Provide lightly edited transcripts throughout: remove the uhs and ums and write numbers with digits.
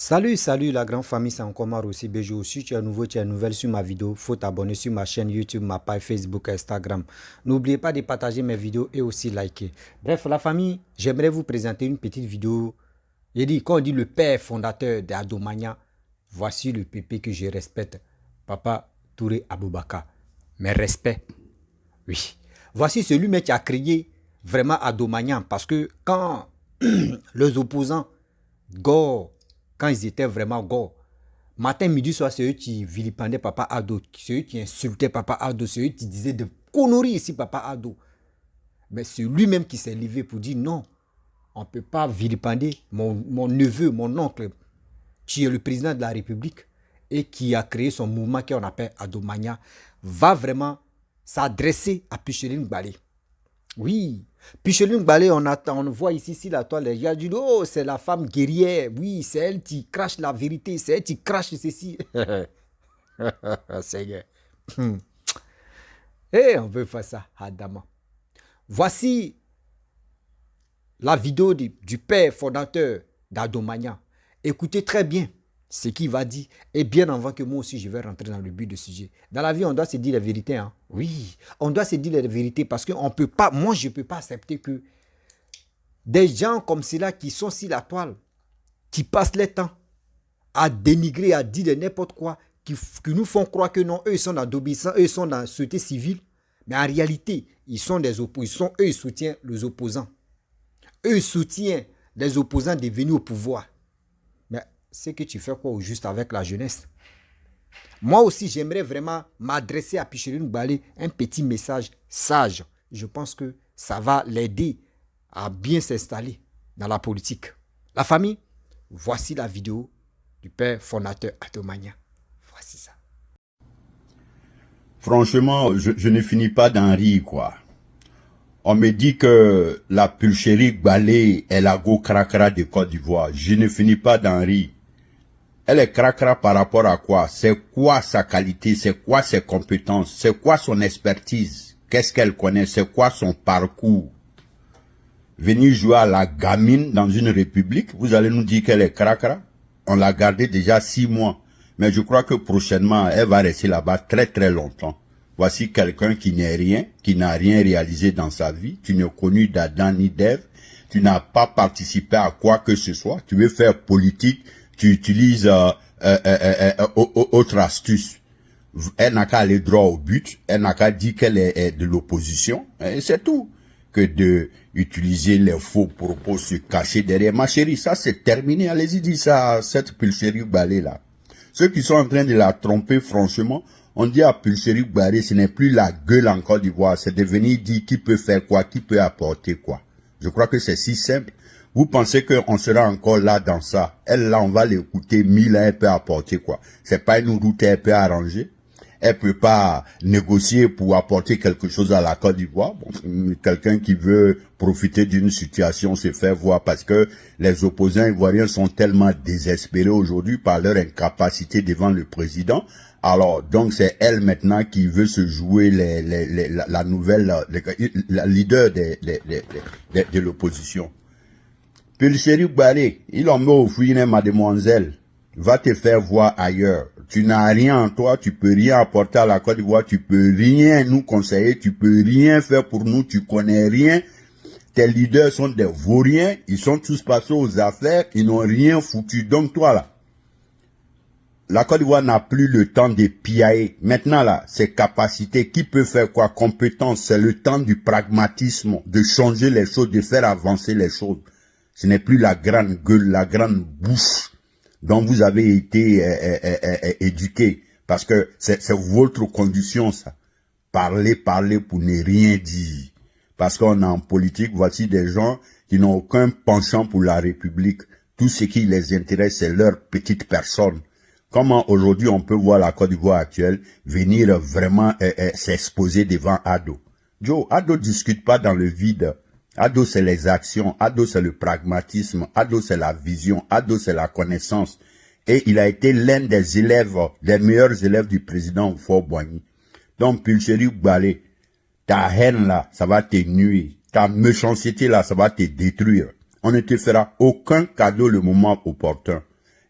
Salut la grande famille, c'est encore Omar aussi Béjou. Si tu es nouveau, tu es nouvelle sur ma vidéo, faut t'abonner sur ma chaîne YouTube, ma page Facebook, Instagram. N'oubliez pas de partager mes vidéos et aussi liker. Bref, la famille, j'aimerais vous présenter une petite vidéo. J'ai dit, quand on dit le père fondateur d'Adomania, voici le pépé que je respecte. Papa Touré Aboubaka. Mes respects. Oui. Voici celui qui a créé vraiment Adomania. Parce que quand les opposants, Gore, quand ils étaient vraiment gore, matin, midi, soir, c'est eux qui vilipendaient Papa Ado, c'est eux qui insultaient Papa Ado, c'est eux qui disaient de conneries ici, Papa Ado. Mais c'est lui-même qui s'est levé pour dire non, on ne peut pas vilipender mon neveu, mon oncle, qui est le président de la République et qui a créé son mouvement qu'on appelle Adomania, va vraiment s'adresser à Picheline Balé. Oui, Picheline Balé, on voit ici la toile, les gens disent, oh, c'est la femme guerrière, oui, c'est elle qui crache la vérité, c'est elle qui crache ceci. Seigneur. Et on veut faire ça, Adama. Voici la vidéo du père fondateur d'Adomania. Écoutez très bien ce qu'il va dire. Et bien avant que moi aussi, je vais rentrer dans le but du sujet. Dans la vie, on doit se dire la vérité. Hein? Oui, on doit se dire la vérité parce qu'on peut pas, moi, je ne peux pas accepter que des gens comme ceux-là qui sont sur la toile, qui passent leur temps à dénigrer, à dire de n'importe quoi, qui nous font croire que non, eux, ils sont dans l'obéissance, eux, ils sont dans la société civile. Mais en réalité, ils sont des opposants. Eux, ils soutiennent les opposants. Eux, ils soutiennent les opposants devenus au pouvoir. Mais c'est que tu fais quoi au juste avec la jeunesse? Moi aussi, j'aimerais vraiment m'adresser à Picheline Balé un petit message sage. Je pense que ça va l'aider à bien s'installer dans la politique. La famille, voici la vidéo du père fondateur Adomania. Voici ça. Franchement, je ne finis pas d'en rire, quoi. On me dit que la pulcherie Balé est la go cracra de Côte d'Ivoire. Je ne finis pas d'en rire. Elle est cracra par rapport à quoi? C'est quoi sa qualité? C'est quoi ses compétences? C'est quoi son expertise? Qu'est-ce qu'elle connaît? C'est quoi son parcours? Venir jouer à la gamine dans une république, vous allez nous dire qu'elle est cracra? On l'a gardée déjà 6 mois. Mais je crois que prochainement, elle va rester là-bas très très longtemps. Voici quelqu'un qui n'est rien, qui n'a rien réalisé dans sa vie. Tu n'es connu d'Adam ni d'Ève. Tu n'as pas participé à quoi que ce soit. Tu veux faire politique, tu utilises autre astuce. Elle n'a qu'à aller droit au but. Elle n'a qu'à dire qu'elle est de l'opposition. Et c'est tout. Que de utiliser les faux propos, se cacher derrière. Ma chérie, ça c'est terminé. Allez-y, dis ça à cette pulcherie Balé là. Ceux qui sont en train de la tromper, franchement, on dit à pulcherie Balé, ce n'est plus la gueule en Côte d'Ivoire. C'est de venir dire qui peut faire quoi, qui peut apporter quoi. Je crois que c'est si simple. Vous pensez qu'on sera encore là dans ça? Elle là, on va l'écouter 1000 ans, elle peut apporter quoi? C'est pas une route, elle peut arranger. Elle peut pas négocier pour apporter quelque chose à la Côte d'Ivoire. Bon, quelqu'un qui veut profiter d'une situation se fait voir parce que les opposants ivoiriens sont tellement désespérés aujourd'hui par leur incapacité devant le président. Alors, donc c'est elle maintenant qui veut se jouer la nouvelle, la leader de l'opposition. Pulcherie Balé, il en met au fouine, mademoiselle. Va te faire voir ailleurs. Tu n'as rien en toi, tu peux rien apporter à la Côte d'Ivoire, tu peux rien nous conseiller, tu peux rien faire pour nous, tu connais rien. Tes leaders sont des vauriens, ils sont tous passés aux affaires, ils n'ont rien foutu. Donc toi là, la Côte d'Ivoire n'a plus le temps de piailler. Maintenant là, ses capacités, qui peut faire quoi, compétence, c'est le temps du pragmatisme, de changer les choses, de faire avancer les choses. Ce n'est plus la grande gueule, la grande bouche dont vous avez été éduqué. Parce que c'est votre condition, ça. Parler pour ne rien dire. Parce qu'on est en politique, voici des gens qui n'ont aucun penchant pour la République. Tout ce qui les intéresse, c'est leur petite personne. Comment aujourd'hui on peut voir la Côte d'Ivoire actuelle venir vraiment s'exposer devant Ado? Joe, Ado discute pas dans le vide. Ado, c'est les actions. Ado, c'est le pragmatisme. Ado, c'est la vision. Ado, c'est la connaissance. Et il a été l'un des élèves, des meilleurs élèves du président Houphouët-Boigny. Donc, Pulcherie Balé, ta haine là, ça va te nuire. Ta méchanceté là, ça va te détruire. On ne te fera aucun cadeau le moment opportun.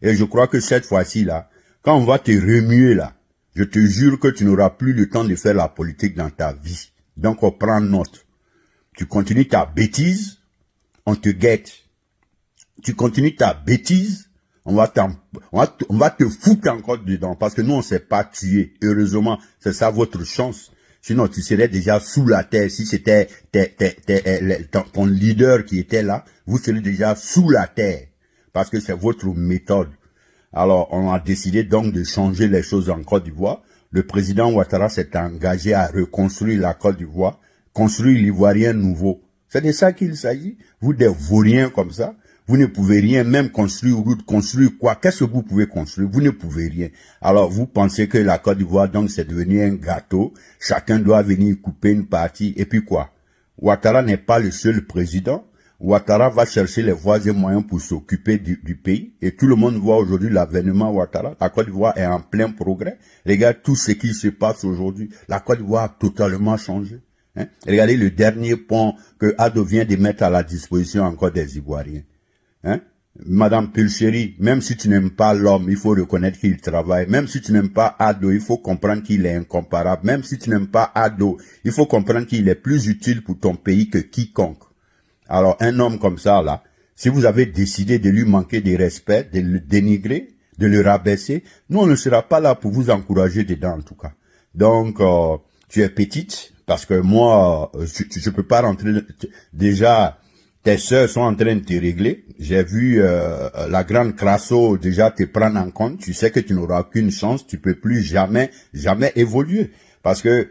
Et je crois que cette fois-ci, là, quand on va te remuer, là, je te jure que tu n'auras plus le temps de faire la politique dans ta vie. Donc, on prend note. Tu continues ta bêtise, on te guette. Tu continues ta bêtise, on va te foutre encore dedans. Parce que nous, on s'est pas tué. Heureusement, c'est ça votre chance. Sinon, tu serais déjà sous la terre. Si c'était ton leader qui était là, vous serez déjà sous la terre. Parce que c'est votre méthode. Alors, on a décidé donc de changer les choses en Côte d'Ivoire. Le président Ouattara s'est engagé à reconstruire la Côte d'Ivoire, construire l'Ivoirien nouveau. C'est de ça qu'il s'agit. Vous, des vauriens comme ça, vous ne pouvez rien, même construire route, construire quoi? Qu'est-ce que vous pouvez construire? Vous ne pouvez rien. Alors, vous pensez que la Côte d'Ivoire, donc, c'est devenu un gâteau. Chacun doit venir couper une partie. Et puis quoi? Ouattara n'est pas le seul président. Ouattara va chercher les voies et moyens pour s'occuper du pays. Et tout le monde voit aujourd'hui l'avènement Ouattara. La Côte d'Ivoire est en plein progrès. Regarde tout ce qui se passe aujourd'hui. La Côte d'Ivoire a totalement changé. Hein? Regardez le dernier pont que Ado vient de mettre à la disposition encore des Ivoiriens. Hein? Madame Pulchéry, même si tu n'aimes pas l'homme, il faut reconnaître qu'il travaille. Même si tu n'aimes pas Ado, il faut comprendre qu'il est incomparable. Même si tu n'aimes pas Ado, il faut comprendre qu'il est plus utile pour ton pays que quiconque. Alors, un homme comme ça, là, si vous avez décidé de lui manquer de respect, de le dénigrer, de le rabaisser, nous, on ne sera pas là pour vous encourager dedans, en tout cas. Donc, tu es petite, parce que moi, je peux pas rentrer. Déjà, tes sœurs sont en train de te régler. J'ai vu la grande Crasso déjà te prendre en compte. Tu sais que tu n'auras aucune chance. Tu peux plus jamais évoluer. Parce que,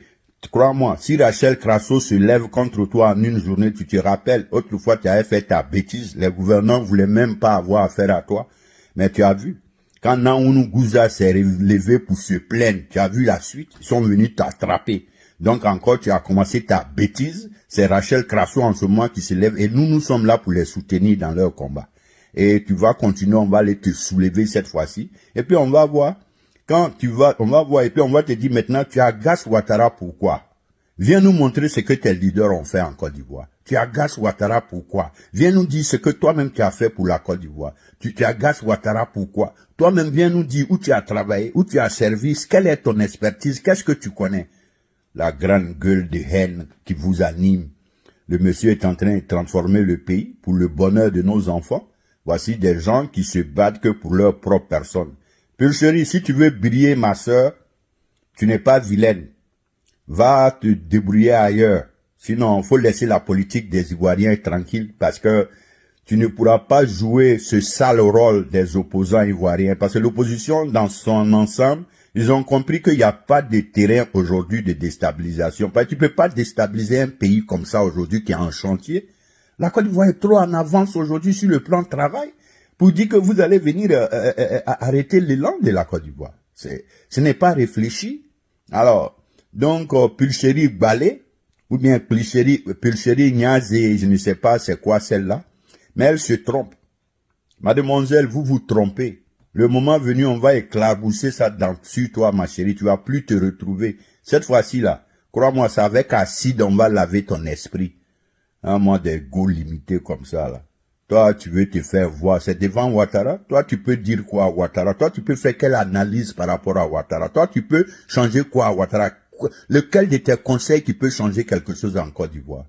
crois-moi, si Rachel Crasso se lève contre toi en une journée, tu te rappelles, autrefois tu avais fait ta bêtise. Les gouvernants voulaient même pas avoir affaire à toi. Mais tu as vu. Quand Naounou Gouza s'est levé pour se plaindre, tu as vu la suite. Ils sont venus t'attraper. Donc encore, tu as commencé ta bêtise. C'est Rachel Crasso en ce moment qui se lève et nous sommes là pour les soutenir dans leur combat. Et tu vas continuer, on va aller te soulever cette fois-ci. Et puis on va voir. Quand on va voir et puis on va te dire maintenant, tu agaces Ouattara pourquoi? Viens nous montrer ce que tes leaders ont fait en Côte d'Ivoire. Tu agaces Ouattara pourquoi? Viens nous dire ce que toi-même tu as fait pour la Côte d'Ivoire. Tu agaces Ouattara pourquoi? Toi-même viens nous dire où tu as travaillé, où tu as servi, quelle est ton expertise, qu'est-ce que tu connais? La grande gueule de haine qui vous anime. Le monsieur est en train de transformer le pays pour le bonheur de nos enfants. Voici des gens qui se battent que pour leur propre personne. Pulchéry, si tu veux briller, ma sœur, tu n'es pas vilaine. Va te débrouiller ailleurs. Sinon, il faut laisser la politique des Ivoiriens tranquille parce que tu ne pourras pas jouer ce sale rôle des opposants ivoiriens. Parce que l'opposition, dans son ensemble, ils ont compris qu'il n'y a pas de terrain aujourd'hui de déstabilisation. Parce que tu peux pas déstabiliser un pays comme ça aujourd'hui qui est en chantier. La Côte d'Ivoire est trop en avance aujourd'hui sur le plan de travail pour dire que vous allez venir arrêter l'élan de la Côte d'Ivoire. Ce n'est pas réfléchi. Alors, donc, Pulchéry Balé, ou bien Pulchéry Niazé, je ne sais pas c'est quoi celle-là, mais elle se trompe. Mademoiselle, vous vous trompez. Le moment venu, on va éclabousser ça sur toi, ma chérie. Tu vas plus te retrouver. Cette fois-ci, là, crois-moi, c'est avec acide, on va laver ton esprit. Hein, moi, des goûts limités comme ça, là. Toi, tu veux te faire voir. C'est devant Ouattara. Toi, tu peux dire quoi à Ouattara? Toi, tu peux faire quelle analyse par rapport à Ouattara? Toi, tu peux changer quoi à Ouattara? Lequel de tes conseils qui peut changer quelque chose en Côte d'Ivoire?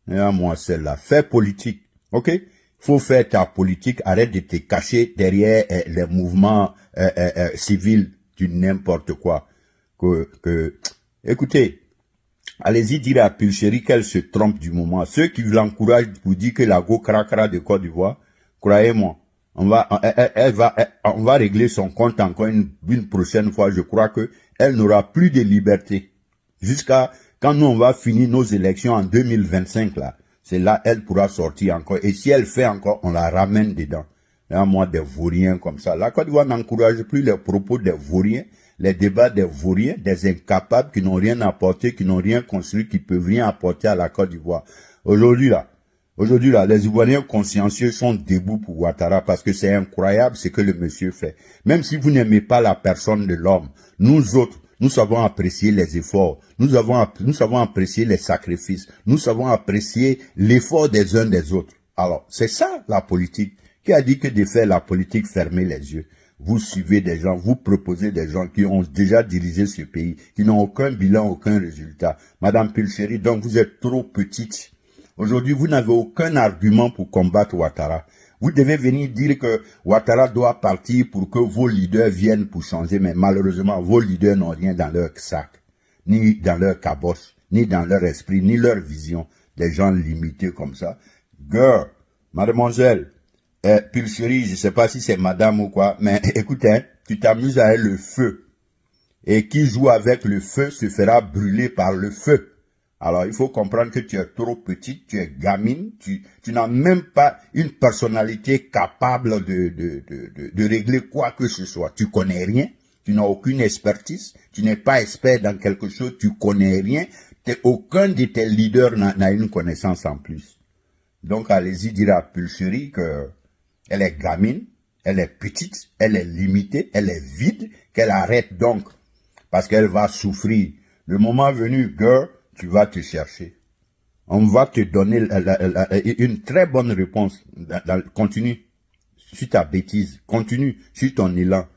Et moi, celle-là. Fais politique. OK? Faut faire ta politique. Arrête de te cacher derrière les mouvements civils du n'importe quoi. Écoutez, allez-y dire à Pulchéry qu'elle se trompe du moment. Ceux qui l'encouragent pour dire que la go cracra de Côte d'Ivoire, croyez-moi, on va régler son compte encore une prochaine fois. Je crois que elle n'aura plus de liberté. Jusqu'à quand nous on va finir nos élections en 2025 là. C'est là elle pourra sortir encore. Et si elle fait encore, on la ramène dedans. Là, moi, des vauriens comme ça. La Côte d'Ivoire n'encourage plus les propos des vauriens, les débats des vauriens, des incapables qui n'ont rien apporté, qui n'ont rien construit, qui peuvent rien apporter à la Côte d'Ivoire. Aujourd'hui là, les Ivoiriens consciencieux sont debout pour Ouattara parce que c'est incroyable ce que le monsieur fait. Même si vous n'aimez pas la personne de l'homme, nous autres, nous savons apprécier les efforts, nous savons apprécier les sacrifices, nous savons apprécier l'effort des uns des autres. Alors, c'est ça la politique Qui a dit que de faire la politique, fermer les yeux? Vous suivez des gens, vous proposez des gens qui ont déjà dirigé ce pays, qui n'ont aucun bilan, aucun résultat. Madame Pulchéry, donc vous êtes trop petite. Aujourd'hui, vous n'avez aucun argument pour combattre Ouattara. Vous devez venir dire que Ouattara doit partir pour que vos leaders viennent pour changer, mais malheureusement, vos leaders n'ont rien dans leur sac, ni dans leur caboche, ni dans leur esprit, ni leur vision. Des gens limités comme ça. Girl, mademoiselle, Pulchéry, je ne sais pas si c'est madame ou quoi, mais écoute, hein, tu t'amuses avec le feu. Et qui joue avec le feu se fera brûler par le feu. Alors, il faut comprendre que tu es trop petite, tu es gamine, tu n'as même pas une personnalité capable de régler quoi que ce soit. Tu connais rien, tu n'as aucune expertise, tu n'es pas expert dans quelque chose, tu connais rien, aucun de tes leaders n'a une connaissance en plus. Donc, allez-y dire à Pulchéry que elle est gamine, elle est petite, elle est limitée, elle est vide, qu'elle arrête donc, parce qu'elle va souffrir. Le moment venu, girl, tu vas te chercher. On va te donner une très bonne réponse. Continue sur ta bêtise, continue sur ton élan.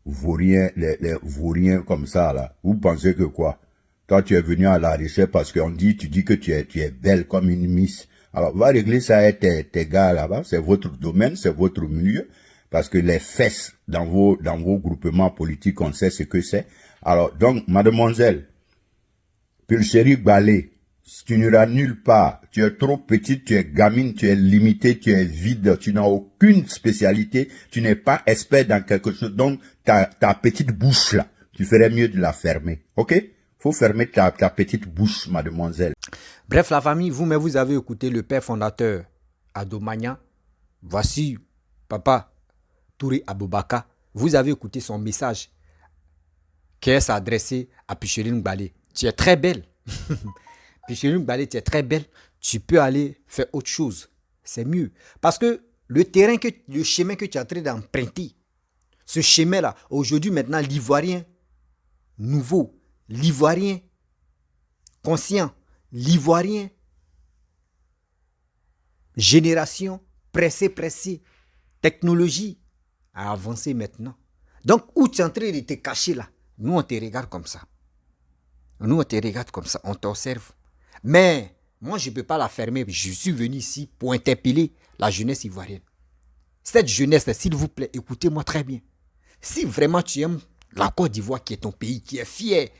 Vaurien, les vauriens comme ça, là. Vous pensez que quoi? Toi, tu es venu à la recherche parce qu'on dit, tu dis que tu es belle comme une miss. Alors, va régler ça avec tes gars là-bas. C'est votre domaine, c'est votre milieu. Parce que les fesses dans vos groupements politiques, on sait ce que c'est. Alors, donc, mademoiselle, Pulchéry Gbalé, tu n'iras nulle part. Tu es trop petite, tu es gamine, tu es limitée, tu es vide, tu n'as aucune spécialité, tu n'es pas expert dans quelque chose. Donc, ta petite bouche là, tu ferais mieux de la fermer. Ok? Faut fermer ta petite bouche, mademoiselle. Bref, la famille, vous avez écouté le père fondateur Ado Magna. Voici Papa Touré Aboubaka. Vous avez écouté son message qui est adressé à Pulchéry Gbalé. Tu es très belle. Pulchéry Gbalé, tu es très belle. Tu peux aller faire autre chose. C'est mieux. Parce que le chemin que tu es en train d'emprunter, ce chemin-là, aujourd'hui, maintenant, l'Ivoirien nouveau, l'Ivoirien conscient, l'Ivoirien génération pressée, technologie a avancé maintenant. Donc, où tu es en train de te cacher là, nous, on te regarde comme ça. Nous, on te regarde comme ça, on t'observe. Mais, moi, je ne peux pas la fermer. Je suis venu ici pour interpeller la jeunesse ivoirienne. Cette jeunesse, s'il vous plaît, écoutez-moi très bien. Si vraiment tu aimes la Côte d'Ivoire qui est ton pays, qui est fier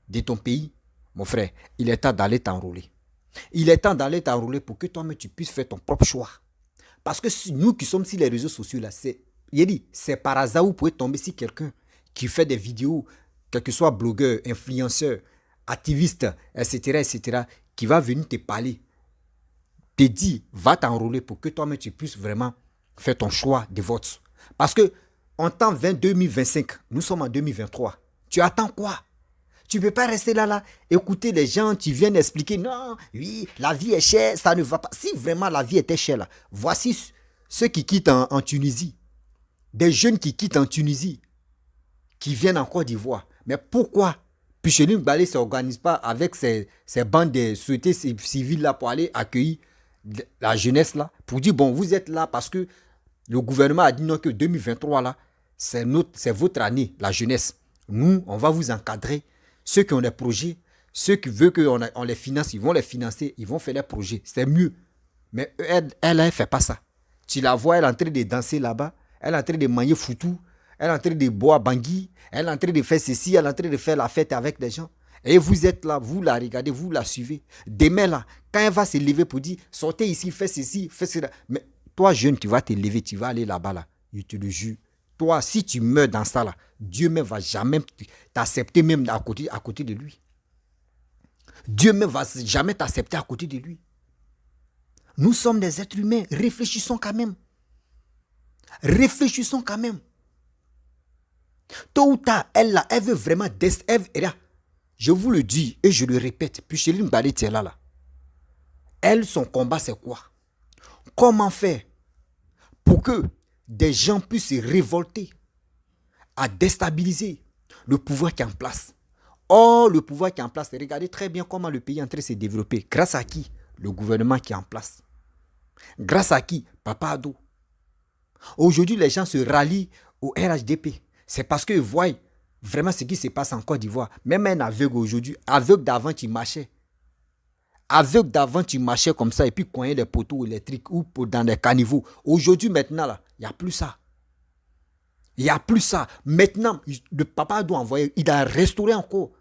de ton pays, mon frère, il est temps d'aller t'enrôler. Il est temps d'aller t'enrôler pour que toi-même tu puisses faire ton propre choix. Parce que nous qui sommes sur les réseaux sociaux, là, c'est par hasard où vous pouvez tomber sur quelqu'un qui fait des vidéos, quel que soit blogueur, influenceur, activiste, etc., qui va venir te parler, te dit, va t'enrôler pour que toi-même tu puisses vraiment faire ton choix de vote. Parce que en temps 2025, nous sommes en 2023. Tu attends quoi? Tu ne peux pas rester là, écouter les gens, tu viens d'expliquer, non, oui, la vie est chère, ça ne va pas. Si vraiment la vie était chère, là, voici ceux qui quittent en Tunisie. Des jeunes qui quittent en Tunisie, qui viennent en Côte d'Ivoire. Mais pourquoi Pulchéry Gbalé ne s'organise pas avec ces bandes de sociétés civiles là pour aller accueillir la jeunesse là, pour dire, bon, vous êtes là parce que le gouvernement a dit non que 2023 là, c'est votre année, la jeunesse. Nous, on va vous encadrer. Ceux qui ont des projets, ceux qui veulent qu'on les finance, ils vont les financer, ils vont faire les projets. C'est mieux. Mais elle ne fait pas ça. Tu la vois, elle est en train de danser là-bas, elle est en train de manger foutou, elle est en train de boire bangui, elle est en train de faire ceci, elle est en train de faire la fête avec des gens. Et vous êtes là, vous la regardez, vous la suivez. Demain là, quand elle va se lever pour dire, sortez ici, faites ceci, faites cela. Mais toi, jeune, tu vas te lever, tu vas aller là-bas là. Je te le jure. Toi, si tu meurs dans ça là, Dieu ne va jamais t'accepter même à côté de lui. Dieu ne va jamais t'accepter à côté de lui. Nous sommes des êtres humains. Réfléchissons quand même. Réfléchissons quand même. Tôt ou tard, elle veut vraiment... Je vous le dis et je le répète. Pulchéry Gbalé est là. Elle, son combat, c'est quoi? Comment faire pour que des gens puissent se révolter à déstabiliser le pouvoir qui est en place? Or, le pouvoir qui est en place, regardez très bien comment le pays est en train de se développer. Grâce à qui? Le gouvernement qui est en place. Grâce à qui? Papa Ado. Aujourd'hui, les gens se rallient au RHDP. C'est parce qu'ils voient vraiment ce qui se passe en Côte d'Ivoire. Même un aveugle aujourd'hui, aveugle d'avant qui marchait. Aveugle d'avant, tu marchais comme ça et puis cognais les poteaux électriques ou dans des caniveaux. Aujourd'hui, maintenant, là, il n'y a plus ça. Il n'y a plus ça. Maintenant, le papa doit envoyer, il a restauré encore.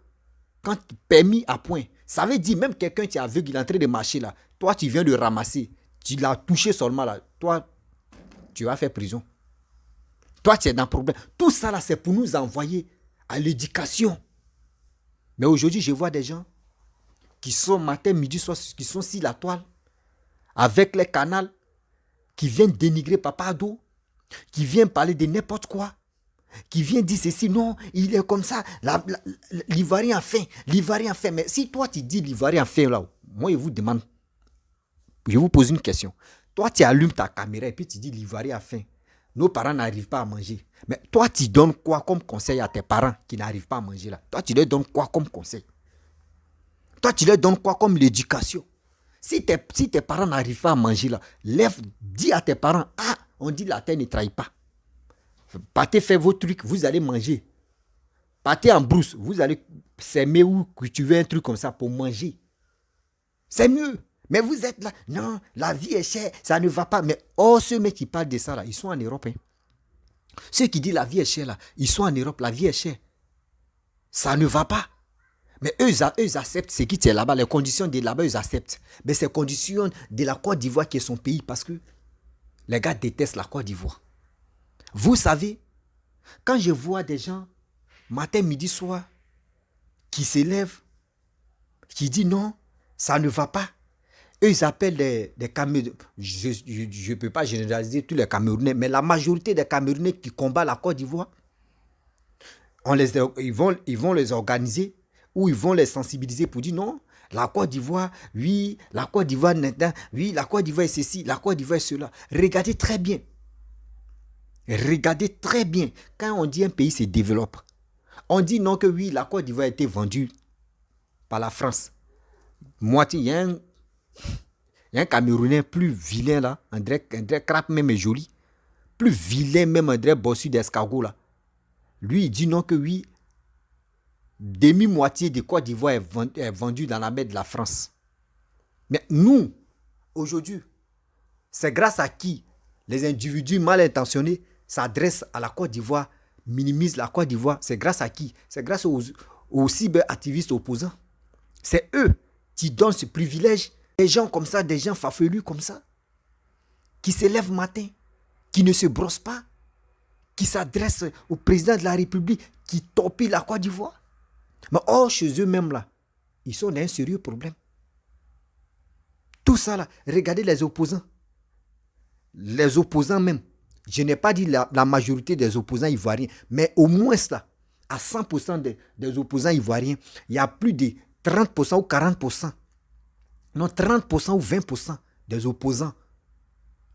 Quand permis à point. Ça veut dire, même quelqu'un qui est aveugle, il est en train de marcher là. Toi, tu viens de ramasser. Tu l'as touché seulement là. Toi, tu vas faire prison. Toi, tu es dans le problème. Tout ça là, c'est pour nous envoyer à l'éducation. Mais aujourd'hui, je vois des gens qui sont matin, midi, soir, qui sont sur la toile, avec les canals, qui viennent dénigrer Papa Ado, qui viennent parler de n'importe quoi, qui viennent dire ceci, non, il est comme ça, l'Ivoirien a faim, l'Ivoirien a faim. Mais si toi tu dis l'Ivoirien a faim là, moi je vous demande, je vous pose une question. Toi tu allumes ta caméra et puis tu dis l'Ivoirien a faim. Nos parents n'arrivent pas à manger. Mais toi tu donnes quoi comme conseil à tes parents qui n'arrivent pas à manger là? Toi tu leur donnes quoi comme conseil? Toi, tu leur donnes quoi comme l'éducation? Si tes parents n'arrivent pas à manger là, lève, dis à tes parents, ah, on dit la terre ne trahit pas. Partez faire vos trucs, vous allez manger. Partez en brousse, vous allez s'aimer ou cultiver un truc comme ça pour manger. C'est mieux. Mais vous êtes là, non, la vie est chère, ça ne va pas. Mais oh, ceux mecs qui parlent de ça là, ils sont en Europe. Hein. Ceux qui disent la vie est chère là, ils sont en Europe, la vie est chère. Ça ne va pas. Mais eux acceptent ce qui est là-bas, les conditions de là-bas, ils acceptent. Mais ces conditions de la Côte d'Ivoire qui est son pays parce que les gars détestent la Côte d'Ivoire. Vous savez, quand je vois des gens, matin, midi, soir, qui s'élèvent, qui disent non, ça ne va pas. Eux, ils appellent des Camerounais. Je ne peux pas généraliser tous les Camerounais, mais la majorité des Camerounais qui combattent la Côte d'Ivoire, ils vont les organiser ou ils vont les sensibiliser pour dire non, la Côte d'Ivoire, oui, la Côte d'Ivoire, oui, la Côte d'Ivoire est ceci, la Côte d'Ivoire est cela. Regardez très bien. Regardez très bien. Quand on dit un pays se développe, on dit non que oui, la Côte d'Ivoire a été vendue par la France. Moitié, il y a un Camerounais plus vilain là, André Crap même est joli, plus vilain même André Bossu d'Escargot là. Lui, il dit non que oui, demi-moitié de Côte d'Ivoire est vendue dans la mer de la France. Mais nous, aujourd'hui, c'est grâce à qui les individus mal intentionnés s'adressent à la Côte d'Ivoire, minimisent la Côte d'Ivoire. C'est grâce à qui? C'est grâce aux cyberactivistes opposants. C'est eux qui donnent ce privilège. Des gens comme ça, des gens farfelus comme ça, qui se lèvent matin, qui ne se brossent pas, qui s'adressent au président de la République, qui torpillent la Côte d'Ivoire. Mais oh, chez eux-mêmes là, ils sont dans un sérieux problème. Tout ça là, regardez les opposants. Les opposants même. Je n'ai pas dit la majorité des opposants ivoiriens, mais au moins là, à 100% des opposants ivoiriens, il y a plus de 30% ou 40%. Non, 30% ou 20% des opposants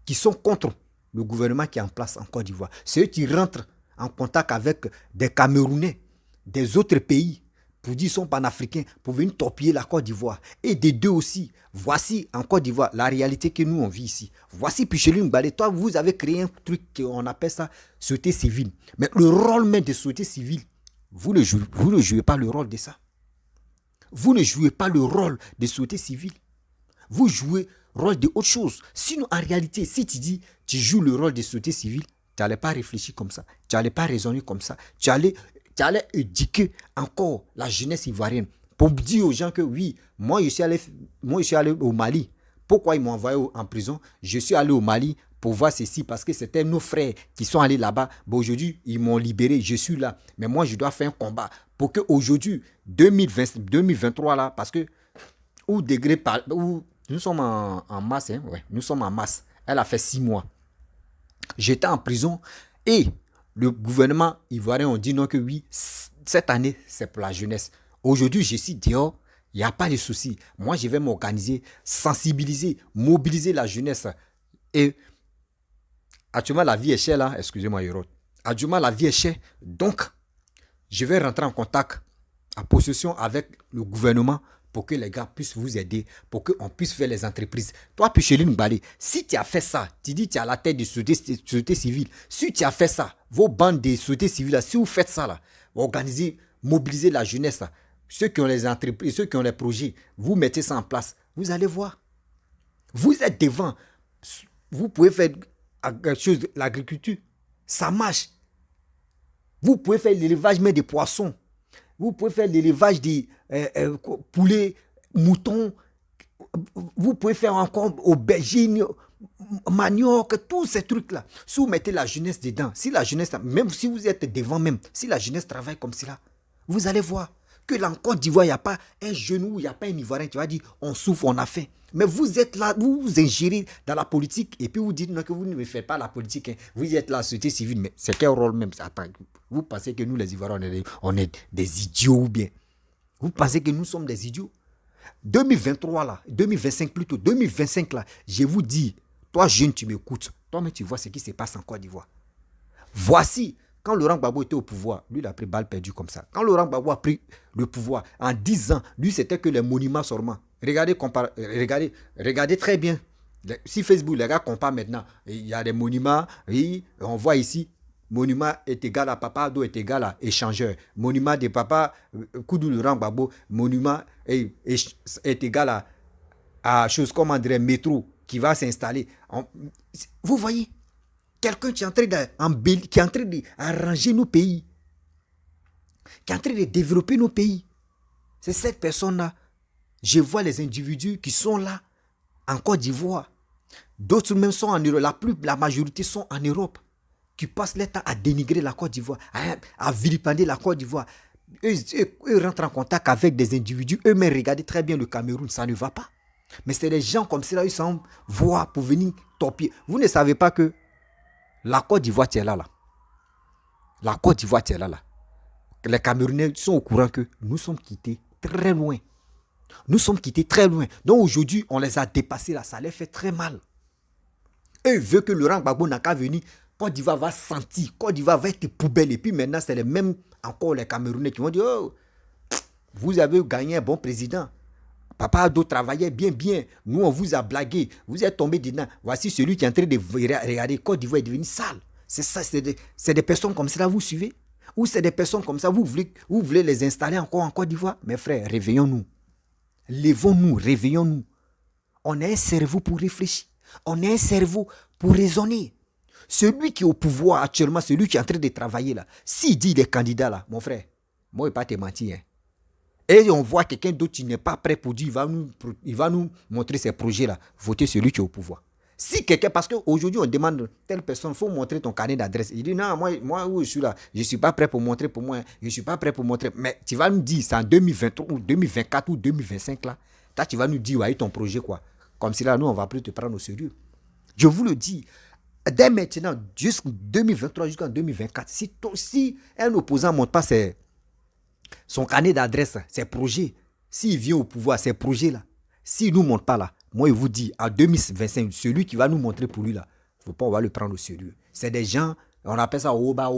qui sont contre le gouvernement qui est en place en Côte d'Ivoire. C'est eux qui rentrent en contact avec des Camerounais, des autres pays, pour dire qu'ils sont panafricains, pour venir torpiller la Côte d'Ivoire. Et des deux aussi. Voici en Côte d'Ivoire la réalité que nous on vit ici. Voici Picheline Balé. Toi, vous avez créé un truc qu'on appelle ça société civile. Mais le rôle même de société civile, vous ne jouez pas le rôle de ça. Vous ne jouez pas le rôle de société civile. Vous jouez le rôle de autre chose. Sinon, en réalité, si tu dis tu joues le rôle de société civile, tu n'allais pas réfléchir comme ça. Tu n'allais pas raisonner comme ça. Tu allais éduquer encore la jeunesse ivoirienne pour dire aux gens que oui, moi je suis allé au Mali. Pourquoi ils m'ont envoyé en prison? Je suis allé au Mali pour voir ceci parce que c'était nos frères qui sont allés là-bas. Bon, aujourd'hui, ils m'ont libéré, je suis là. Mais moi, je dois faire un combat pour qu'aujourd'hui, 2023 là, parce que nous sommes en masse, hein? Ouais, nous sommes en masse. Elle a fait 6 mois. J'étais en prison et le gouvernement ivoirien a dit non que oui, cette année, c'est pour la jeunesse. Aujourd'hui, je suis dehors, il n'y a pas de souci. Moi, je vais m'organiser, sensibiliser, mobiliser la jeunesse. Et actuellement, la vie est chère là, excusez-moi, Yoro. Actuellement, la vie est chère. Donc, je vais rentrer en contact, en possession avec le gouvernement pour que les gars puissent vous aider, pour qu'on puisse faire les entreprises. Toi, Picheline Balé, si tu as fait ça, tu dis tu es à la tête de société civile, si tu as fait ça, vos bandes de société civile, si vous faites ça, là, organisez, mobilisez la jeunesse, là, ceux qui ont les entreprises, ceux qui ont les projets, vous mettez ça en place, vous allez voir. Vous êtes devant. Vous pouvez faire quelque chose, l'agriculture, ça marche. Vous pouvez faire l'élevage mais des poissons. Vous pouvez faire l'élevage des poulets, moutons. Vous pouvez faire encore aubergines, manioc, tous ces trucs-là. Si vous mettez la jeunesse dedans, si la jeunesse, même si vous êtes devant même, si la jeunesse travaille comme cela, vous allez voir que là en Côte d'Ivoire, il n'y a pas un genou, il n'y a pas un Ivoirien qui va dire on souffre, on a faim. Mais vous êtes là, vous vous ingérez dans la politique et puis vous dites non, que vous ne faites pas la politique. Hein. Vous êtes la société civile, mais c'est quel rôle même? Attends, vous pensez que nous les Ivoiriens, on est des idiots ou bien? Vous pensez que nous sommes des idiots? 2023 là, 2025 plutôt, 2025 là, je vous dis, toi jeune tu m'écoutes, toi-même tu vois ce qui se passe en Côte d'Ivoire. Voici, quand Laurent Gbagbo était au pouvoir, lui il a pris balle perdue comme ça. Quand Laurent Gbagbo a pris le pouvoir, en 10 ans, lui c'était que les monuments seulement. Regardez très bien. Si Facebook, les gars comparent maintenant, il y a des monuments, oui, on voit ici, monument est égal à Papa Ado est égal à échangeur. Monument de Papa Koudou Laurent Gbagbo, monument est égal à chose comme on dirait métro qui va s'installer. Vous voyez, quelqu'un qui est en train d'embellir, qui est en train d'arranger nos pays, qui est en train de développer nos pays. C'est cette personne-là. Je vois les individus qui sont là en Côte d'Ivoire. D'autres même sont en Europe. La majorité sont en Europe. Qui passent leur temps à dénigrer la Côte d'Ivoire, à vilipender la Côte d'Ivoire. Eux rentrent en contact avec des individus. Eux-mêmes, regardez très bien le Cameroun, ça ne va pas. Mais c'est des gens comme cela, ils s'envoient pour venir topier. Vous ne savez pas que la Côte d'Ivoire, tu es là. La Côte d'Ivoire, tu es là. Les Camerounais sont au courant que nous sommes quittés très loin. Nous sommes quittés très loin. Donc aujourd'hui, on les a dépassés là. Ça les fait très mal. Eux veulent que Laurent Gbagbo n'a qu'à venir. Côte d'Ivoire va sentir. Côte d'Ivoire va être poubelle. Et puis maintenant, c'est les mêmes encore les Camerounais qui vont dire oh, vous avez gagné un bon président. Papa Ado travaillait bien. Nous, on vous a blagué. Vous êtes tombé dedans. Voici celui qui est en train de regarder. Côte d'Ivoire est devenu sale. C'est ça. C'est des personnes comme ça, vous suivez? Ou c'est des personnes comme ça, vous voulez les installer encore en Côte d'Ivoire? Mes frères, réveillons-nous. Levons-nous, réveillons-nous. On a un cerveau pour réfléchir. On a un cerveau pour raisonner. Celui qui est au pouvoir actuellement, celui qui est en train de travailler là, s'il dit il est candidat là, mon frère, moi je ne vais pas te mentir. Hein. Et on voit quelqu'un d'autre qui n'est pas prêt pour dire, il va nous montrer ses projets là, votez celui qui est au pouvoir. Si quelqu'un, parce qu'aujourd'hui on demande telle personne, il faut montrer ton carnet d'adresse. Il dit non, moi où je suis là, je ne suis pas prêt pour montrer pour moi, je ne suis pas prêt pour montrer. Mais tu vas nous dire, c'est en 2023 ou 2024 ou 2025 là, toi tu vas nous dire, ouais, ton projet quoi. Comme si là, nous on ne va plus te prendre au sérieux. Je vous le dis, dès maintenant, jusqu'en 2023 jusqu'en 2024, si un opposant ne montre pas son carnet d'adresse, ses projets, s'il vient au pouvoir, ses projets-là, s'il ne nous montre pas là, moi je vous dis, en 2025, celui qui va nous montrer pour lui là, il ne faut pas, on va le prendre au sérieux. C'est des gens, on appelle ça oba.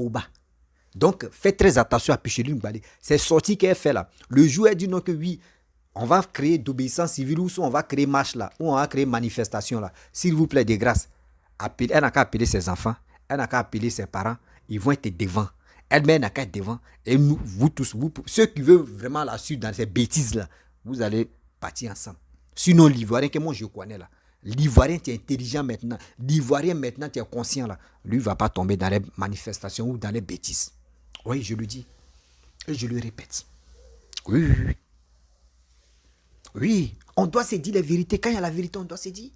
Donc, faites très attention à Picheline Balé. C'est sorti qu'elle fait là. Le jour, elle dit non que oui, on va créer d'obéissance civile ou on va créer marche là, ou on va créer manifestation là. S'il vous plaît, de grâce, elle n'a qu'à appeler ses enfants, elle n'a qu'à appeler ses parents, ils vont être devant. Elle-même n'a qu'à être devant. Et nous, vous tous, ceux qui veulent vraiment la suite dans ces bêtises là, vous allez partir ensemble. Sinon, l'Ivoirien que moi je connais là, l'Ivoirien qui est intelligent maintenant, l'Ivoirien maintenant qui est conscient là, lui ne va pas tomber dans les manifestations ou dans les bêtises. Oui, je le dis. Et je le répète. Oui. Oui, on doit se dire la vérité. Quand il y a la vérité, on doit se dire.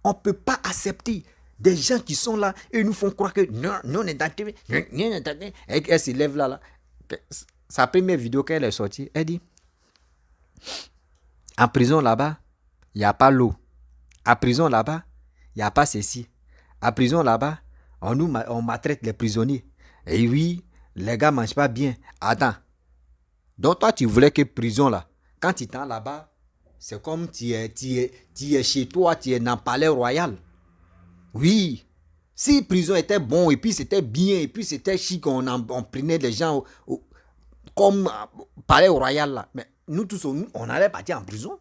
On ne peut pas accepter des gens qui sont là et nous font croire que non, on est dans TV. Et elle se lève là. Sa première vidéo, quand elle est sortie, elle dit en prison là-bas, il n'y a pas l'eau. En prison là-bas, il n'y a pas ceci. En prison là-bas, on maltraite les prisonniers. Et oui, les gars ne mangent pas bien. Attends. Donc toi, tu voulais que prison là, quand tu es là-bas, c'est comme tu es chez toi, tu es dans le palais royal. Oui. Si prison était bon, et puis c'était bien, et puis c'était chic, on prenait les gens comme palais royal là. Mais nous tous, on allait partir en prison.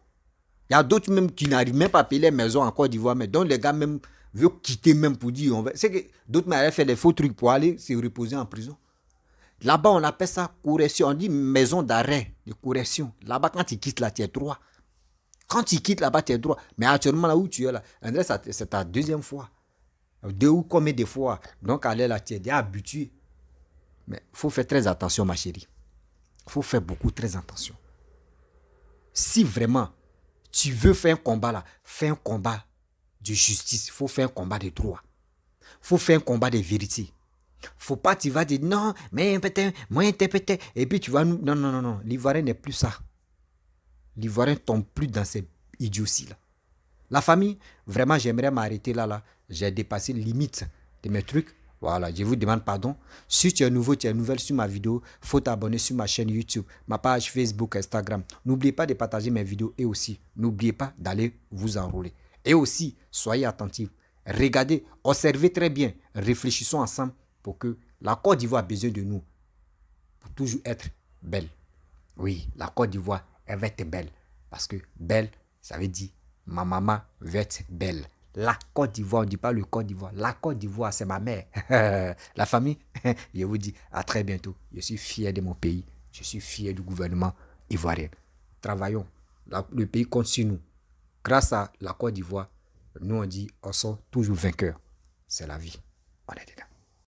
Il y a d'autres même qui n'arrivent même pas à payer les maisons en Côte d'Ivoire, mais dont les gars même veulent quitter même pour dire, c'est que d'autres m'avaient fait des faux trucs pour aller se reposer en prison. Là-bas, on appelle ça correction, on dit maison d'arrêt, de correction. Là-bas, quand tu quittes là, tu es droit. Quand tu quittes là-bas, tu es droit. Mais actuellement, là où tu es là, André, c'est ta deuxième fois. 2 ou combien de fois. Donc, aller là, tu es déjà habitué. Mais il faut faire très attention, ma chérie. Il faut faire beaucoup très attention. Si vraiment tu veux faire un combat là, fais un combat de justice. Il faut faire un combat de droit. Il faut faire un combat de vérité. Faut pas, tu vas dire non, mais peut-être, moi, peut-être. Et puis tu vas nous. Non, non, non, non. L'Ivoirien n'est plus ça. L'Ivoirien tombe plus dans ces idioties-là. La famille, vraiment, j'aimerais m'arrêter là. J'ai dépassé la limite de mes trucs. Voilà, je vous demande pardon. Si tu es nouveau, tu es nouvelle sur ma vidéo, il faut t'abonner sur ma chaîne YouTube, ma page Facebook, Instagram. N'oubliez pas de partager mes vidéos et aussi, n'oubliez pas d'aller vous enrôler. Et aussi, soyez attentifs. Regardez, observez très bien. Réfléchissons ensemble pour que la Côte d'Ivoire a besoin de nous pour toujours être belle. Oui, la Côte d'Ivoire, elle va être belle. Parce que belle, ça veut dire ma maman veut être belle. La Côte d'Ivoire, on ne dit pas le Côte d'Ivoire. La Côte d'Ivoire, c'est ma mère. La famille, je vous dis à très bientôt. Je suis fier de mon pays. Je suis fier du gouvernement ivoirien. Travaillons. Le pays compte sur nous. Grâce à la Côte d'Ivoire, nous on dit, on sort toujours vainqueur. C'est la vie. On est dedans.